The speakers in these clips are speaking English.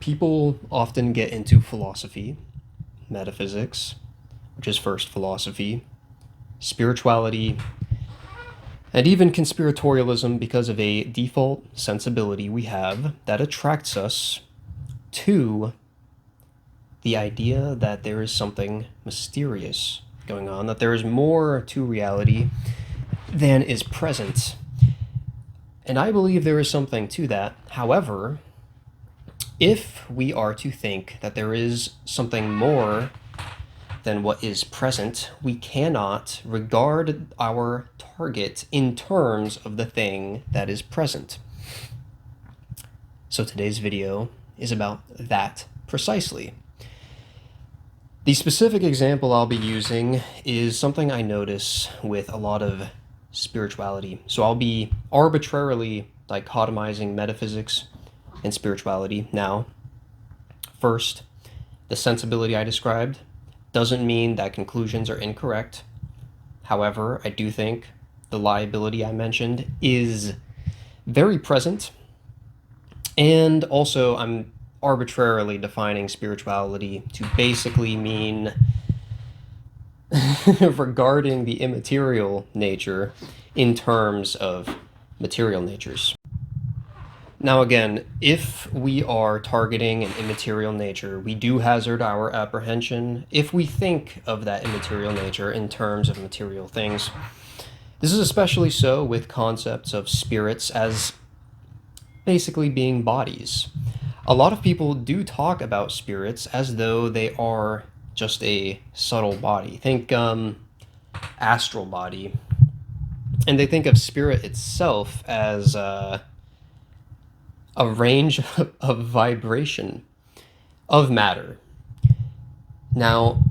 People often get into philosophy, metaphysics, which is first philosophy, spirituality, and even conspiratorialism because of a default sensibility we have that attracts us to the idea that there is something mysterious going on, that there is more to reality than is present. And I believe there is something to that. However, if we are to think that there is something more than what is present, we cannot regard our target in terms of the thing that is present. So today's video is about that precisely. The specific example I'll be using is something I notice with a lot of spirituality. So I'll be arbitrarily dichotomizing metaphysics and spirituality now. First, the sensibility I described doesn't mean that conclusions are incorrect. However, I do think the liability I mentioned is very present. And also, I'm arbitrarily defining spirituality to basically mean regarding the immaterial nature in terms of material natures. Now again, if we are targeting an immaterial nature, we do hazard our apprehension if we think of that immaterial nature in terms of material things. This is especially so with concepts of spirits as basically being bodies. A lot of people do talk about spirits as though they are just a subtle body. Think astral body. And they think of spirit itself as a range of vibration of matter. Now,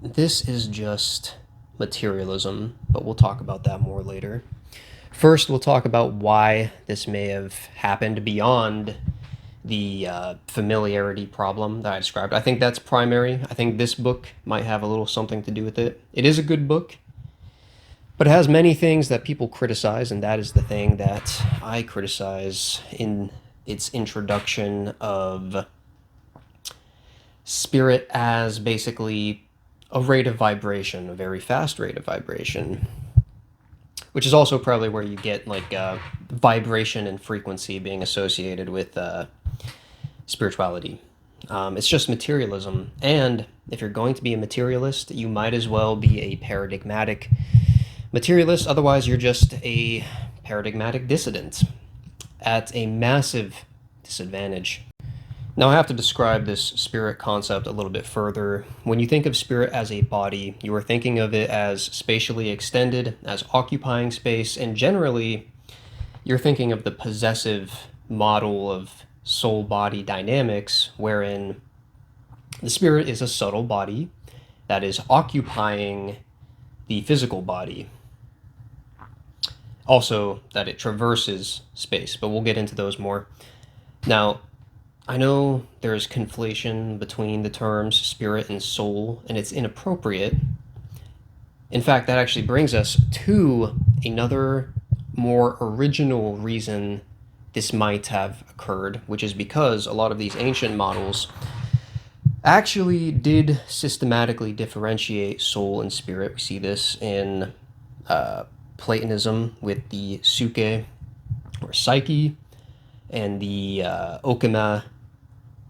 this is just materialism, but we'll talk about that more later. First, we'll talk about why this may have happened beyond the familiarity problem that I described. I think that's primary. I think this book might have a little something to do with it. It is a good book, but it has many things that people criticize, and that is the thing that I criticize in its introduction of spirit as basically a rate of vibration, a very fast rate of vibration, which is also probably where you get like vibration and frequency being associated with spirituality. It's just materialism, and if you're going to be a materialist, you might as well be a paradigmatic materialist, otherwise you're just a paradigmatic dissident at a massive disadvantage. Now I have to describe this spirit concept a little bit further. When you think of spirit as a body, you are thinking of it as spatially extended, as occupying space, and generally you're thinking of the possessive model of soul-body dynamics, wherein the spirit is a subtle body that is occupying the physical body. Also, that it traverses space, but we'll get into those more. Now, I know there's conflation between the terms spirit and soul, and it's inappropriate. In fact, that actually brings us to another more original reason this might have occurred, which is because a lot of these ancient models actually did systematically differentiate soul and spirit. We see this in Platonism with the psyche or psyche, and the okima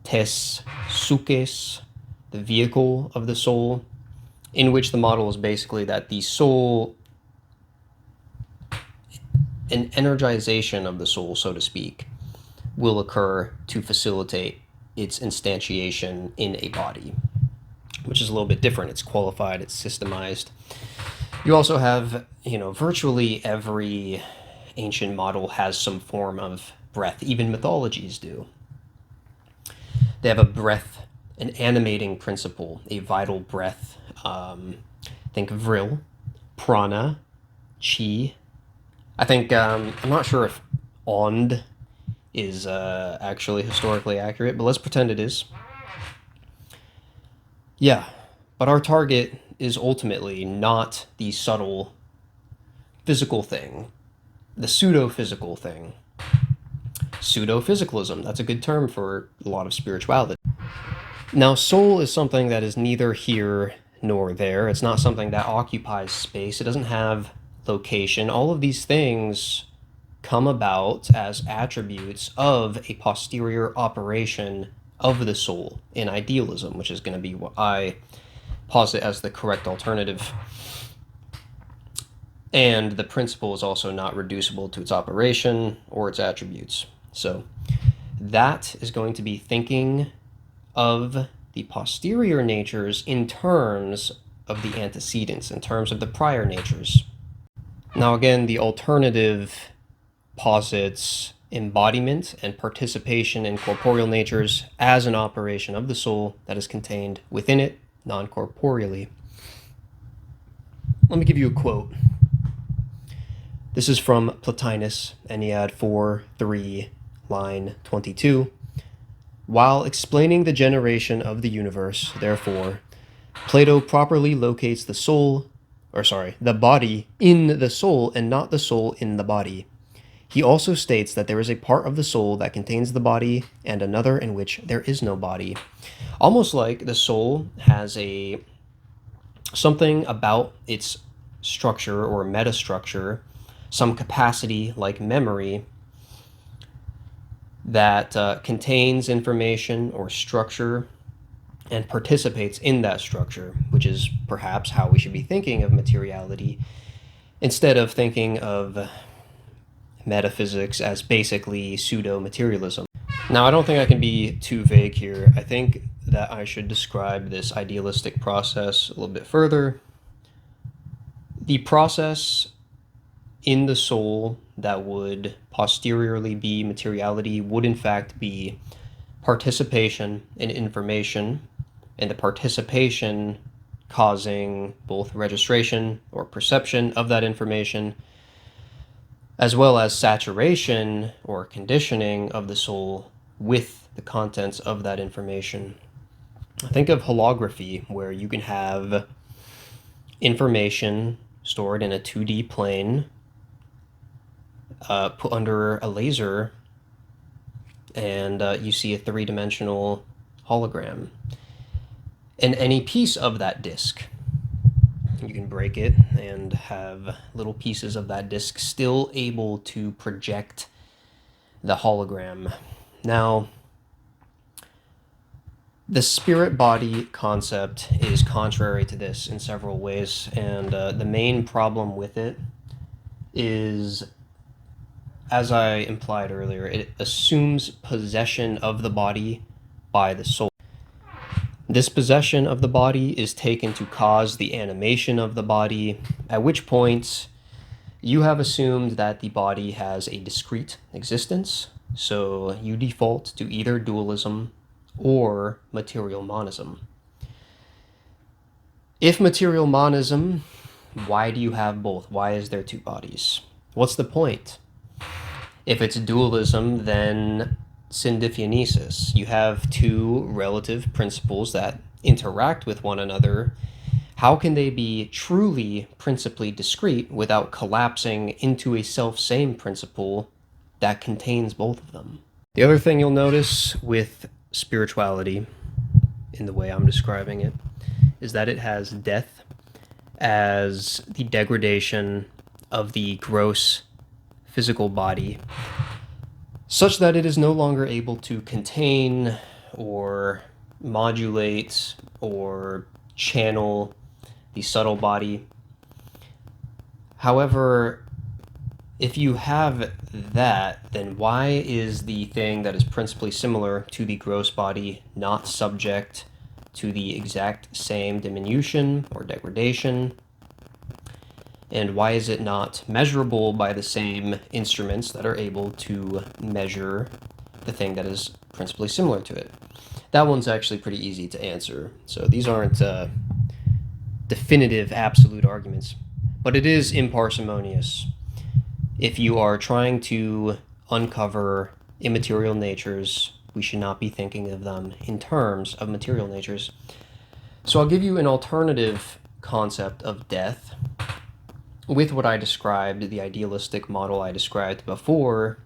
tes psyches, the vehicle of the soul, in which the model is basically that the soul, an energization of the soul, so to speak, will occur to facilitate its instantiation in a body, which is a little bit different. It's qualified, it's systemized. You also have, virtually every ancient model has some form of breath. Even mythologies do. They have a breath, an animating principle, a vital breath. Think vril, prana, chi. I think, I'm not sure if ond is actually historically accurate, but let's pretend it is. Yeah, but our target is ultimately not the subtle physical thing, the pseudo-physical thing. pseudo-physicalism. That's a good term for a lot of spirituality. Now, soul is something that is neither here nor there. It's not something that occupies space. It doesn't have location. All of these things come about as attributes of a posterior operation of the soul in idealism, which is going to be what I posit as the correct alternative. And the principle is also not reducible to its operation or its attributes. So that is going to be thinking of the posterior natures in terms of the antecedents, in terms of the prior natures. Now again, the alternative posits embodiment and participation in corporeal natures as an operation of the soul that is contained within it non-corporeally. Let me give you a quote. This is from Plotinus, Ennead 4:3, line 22. While explaining the generation of the universe, therefore, Plato properly locates the body in the soul and not the soul in the body. He also states that there is a part of the soul that contains the body and another in which there is no body. Almost like the soul has something about its structure or metastructure, some capacity like memory that contains information or structure and participates in that structure, which is perhaps how we should be thinking of materiality instead of thinking of metaphysics as basically pseudo-materialism. Now, I don't think I can be too vague here. I think that I should describe this idealistic process a little bit further. The process in the soul that would posteriorly be materiality would in fact be participation in information, and the participation causing both registration or perception of that information, as well as saturation or conditioning of the soul with the contents of that information. Think of holography, where you can have information stored in a 2D plane, put under a laser, and you see a three-dimensional hologram. And any piece of that disk, you can break it and have little pieces of that disk still able to project the hologram. Now, the spirit-body concept is contrary to this in several ways, and the main problem with it is, as I implied earlier, it assumes possession of the body by the soul. This possession of the body is taken to cause the animation of the body, at which point you have assumed that the body has a discrete existence, so you default to either dualism or material monism. If material monism, why do you have both? Why is there two bodies? What's the point? If it's dualism, then syndiphonesis. You have two relative principles that interact with one another. How can they be truly principally discrete without collapsing into a self-same principle that contains both of them? The other thing you'll notice with spirituality, in the way I'm describing it, is that it has death as the degradation of the gross physical body, such that it is no longer able to contain or modulate or channel the subtle body. However, if you have that, then why is the thing that is principally similar to the gross body not subject to the exact same diminution or degradation? And why is it not measurable by the same instruments that are able to measure the thing that is principally similar to it? That one's actually pretty easy to answer. So these aren't definitive, absolute arguments, but it is imparsimonious. If you are trying to uncover immaterial natures, we should not be thinking of them in terms of material natures. So I'll give you an alternative concept of death with what I described, the idealistic model I described before,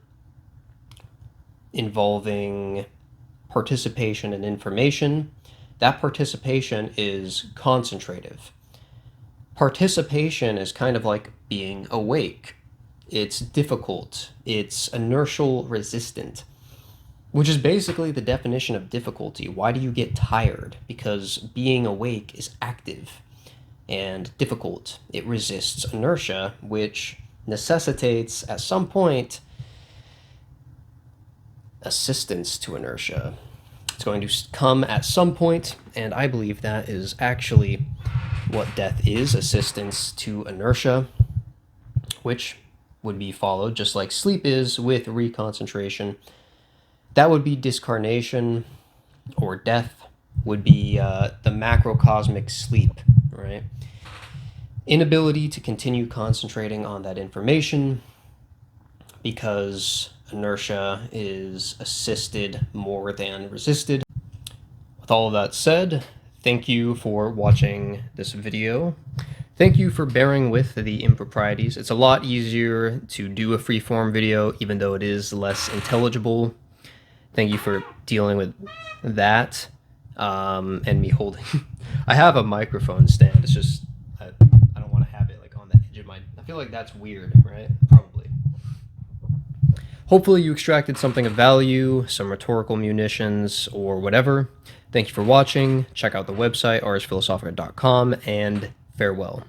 involving participation in information, that participation is concentrative. Participation is kind of like being awake. It's difficult. It's inertial resistant, which is basically the definition of difficulty. Why do you get tired? Because being awake is active and difficult. It resists inertia, which necessitates, at some point, assistance to inertia. It's going to come at some point, and I believe that is actually what death is, assistance to inertia, which would be followed, just like sleep is, with reconcentration. That would be discarnation, or death would be the macrocosmic sleep, right? Inability to continue concentrating on that information because inertia is assisted more than resisted. With all of that said, thank you for watching this video. Thank you for bearing with the improprieties. It's a lot easier to do a freeform video, even though it is less intelligible. Thank you for dealing with that, and me holding. I have a microphone stand. It's just I don't want to have it like on the edge of my. I feel like that's weird, right? Probably. Hopefully you extracted something of value, some rhetorical munitions, or whatever. Thank you for watching. Check out the website arsphilosophica.com, and farewell.